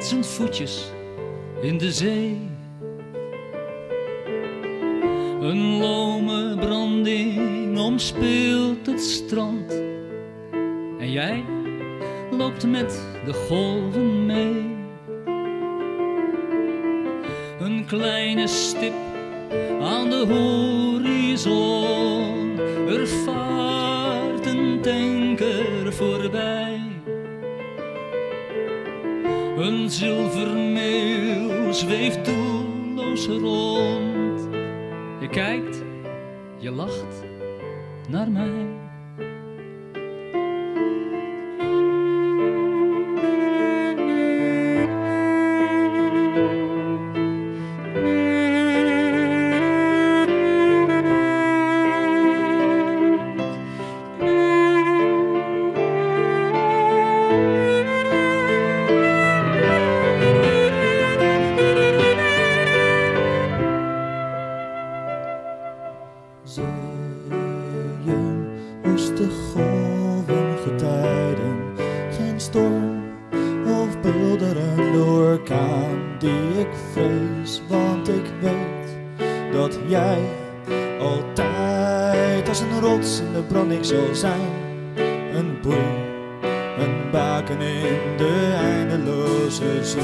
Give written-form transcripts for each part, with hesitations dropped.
zijn voetjes in de zee. Een lome branding omspeelt het strand. En jij loopt met de golven mee. Een kleine stip aan de horizon. Er vaart een tanker voorbij. Een zilvermeeuw zweeft doelloos rond. Je kijkt, je lacht naar mij. Zal zijn een boei, een baken in de eindeloze zee.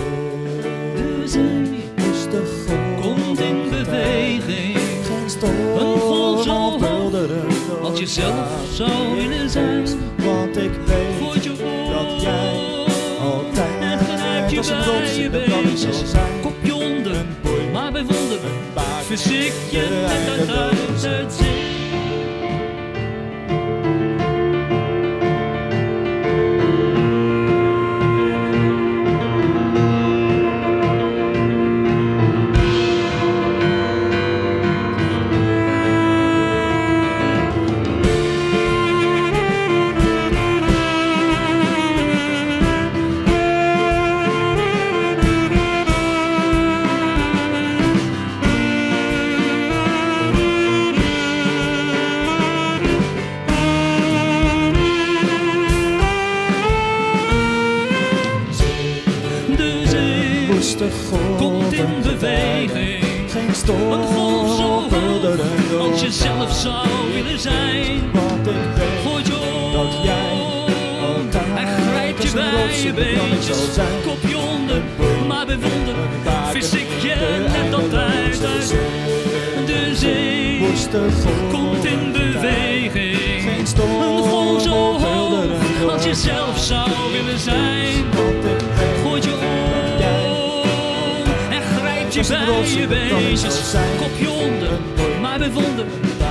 De zee is de golf, komt in beweging. Geen storm, een golf zo hoog bulderen als je zelf zou willen zijn. Want ik weet Gooit je dat jij altijd en grijpt je als een bij rots je in de branding zal beentjes. zijn. Kopje onder, Een boei, maar bij wonder een baken verzik je in de net eindeloze uit zee. Komt in beweging, geen storm, een golf zo hoog bulderen als je zelf zou willen zijn. Want ik weet Gooit je om dat jij altijd en grijpt je bij je beentjes. Kopje onder, maar bij wonder vis ik je net altijd uit. De zee komt in beweging, geen storm, een golf zo hoog als je zelf zou willen zijn. Gooit je om je bij je beestjes, kopje onder, maar bij wonder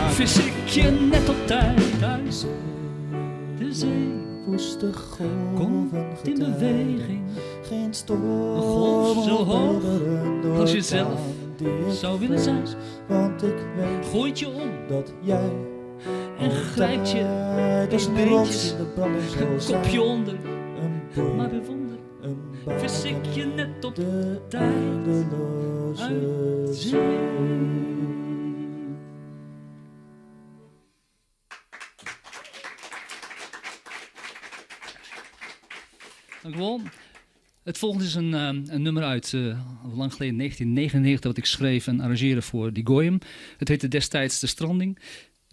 vis ik je net op tijd thuis. De zee komt in beweging, geen storm, een golf zo hoog als je zelf zou willen zijn. Want ik weet gooit je om dat jij en grijpt je bij je beentjes, kopje onder, maar bij wonder vis ik je net op tijd uit zee. Dank u wel. Het volgende is een nummer uit lang geleden, 1999, wat ik schreef en arrangeerde voor Die Goyim. Het heette destijds De Stranding.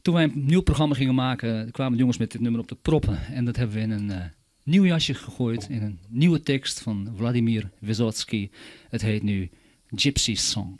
Toen wij een nieuw programma gingen maken, kwamen de jongens met dit nummer op de proppen. En dat hebben we in een nieuw jasje gegooid, in een nieuwe tekst van Vladimir Vysotsky. Het heet nu Gypsy Song.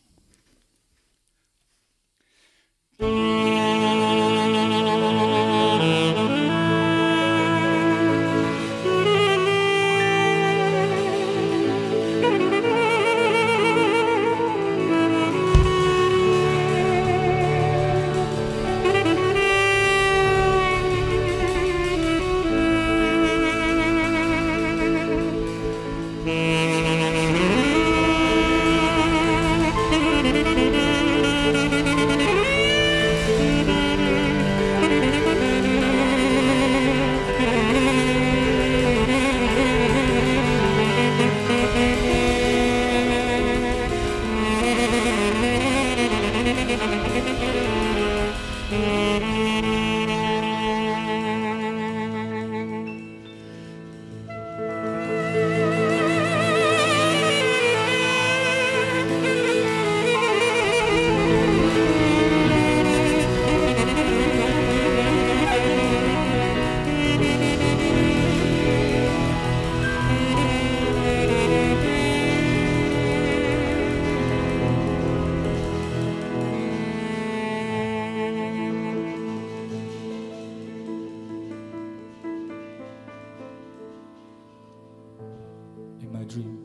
dream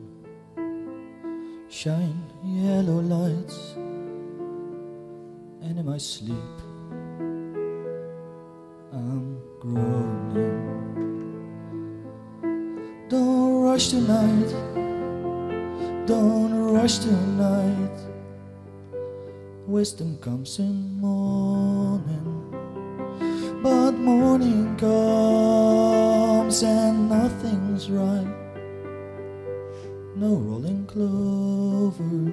shine yellow lights, and in my sleep I'm groaning. Don't rush tonight, don't rush tonight. Wisdom comes in morning, but morning comes and nothing's right. No rolling clover,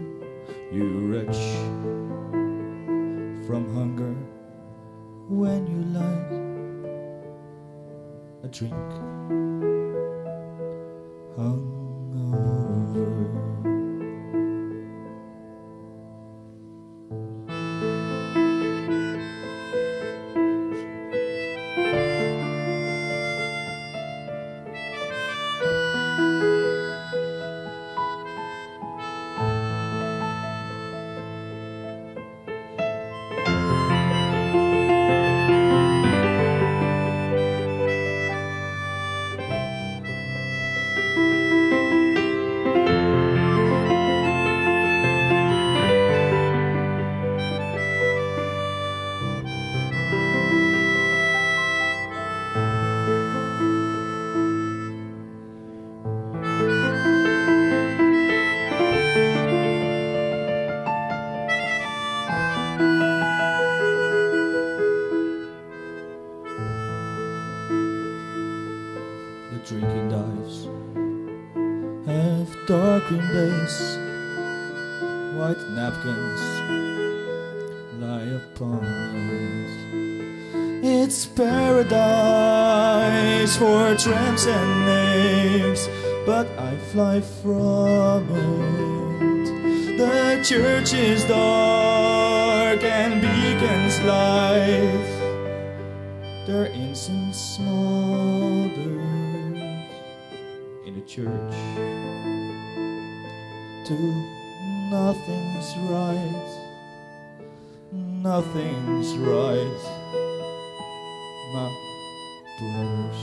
you wretch, from hunger when you like a drink hungover. Drinking dives have dark green days, white napkins lie upon it. It's paradise for tramps and knaves, but I fly from it. The church is dark and beacons light, their incense smolders in the church. Too nothing's right, nothing's right, my brothers.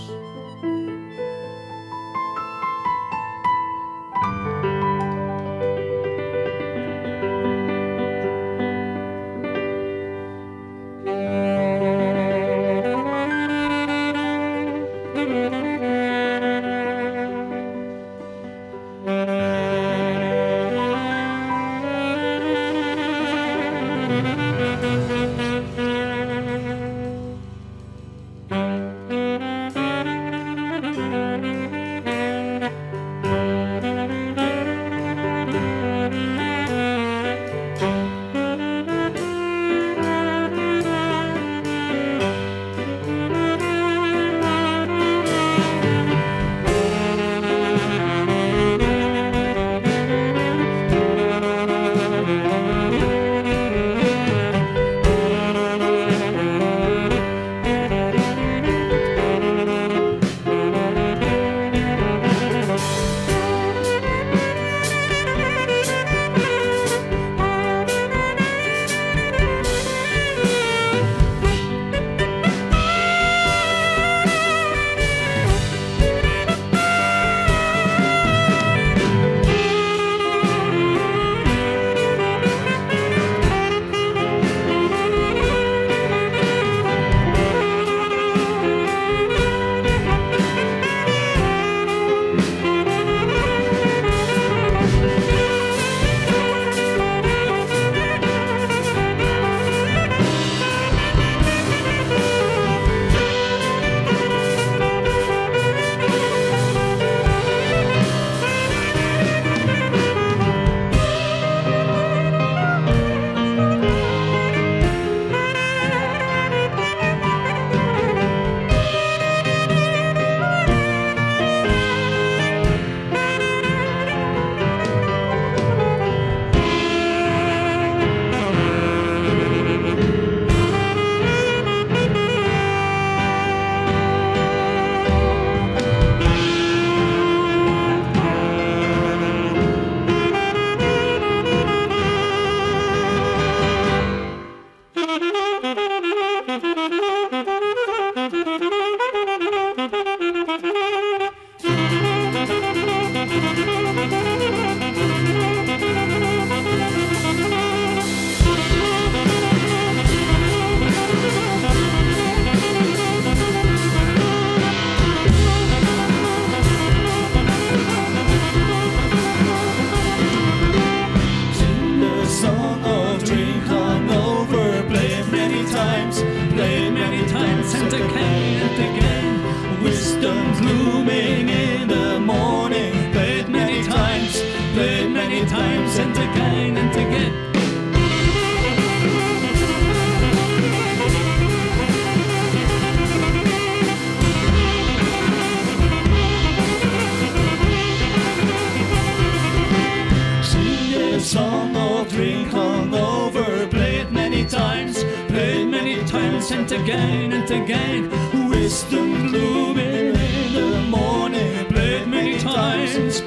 again and again. Wisdom blooming in the morning, played many times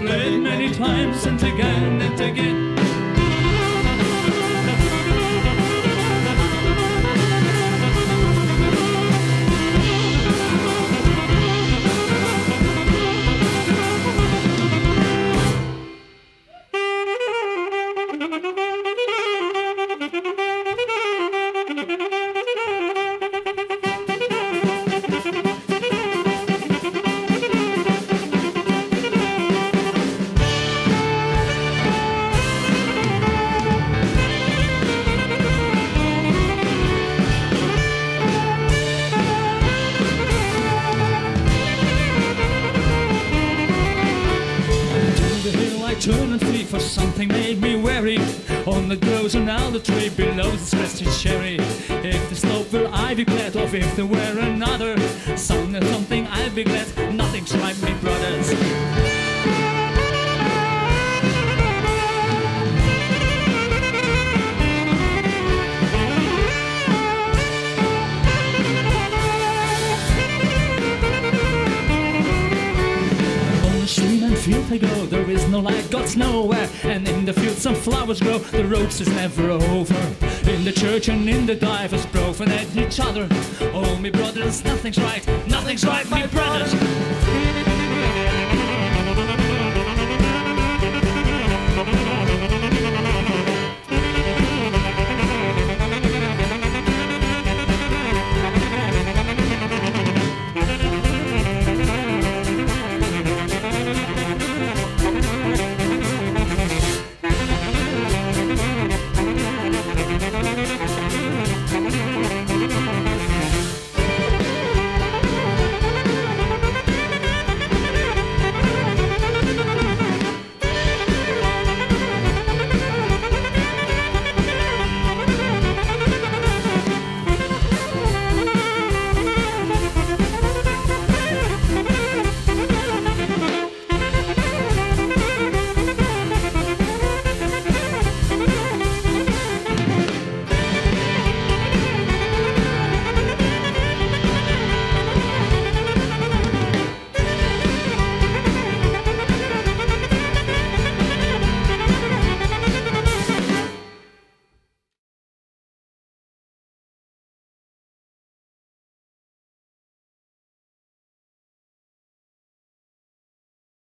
and again and again. Turn and flee, for something made me wary. On the groves and alder tree below the splendid cherry. If the slope were ivy clad, or if there were another song or something, I'd be glad. Nothing's right, me brothers. Field I go, there is no light, God's nowhere. And in the field some flowers grow, the roads is never over. In the church and in the divers broken at each other. Oh, me brothers, nothing's right, my brothers.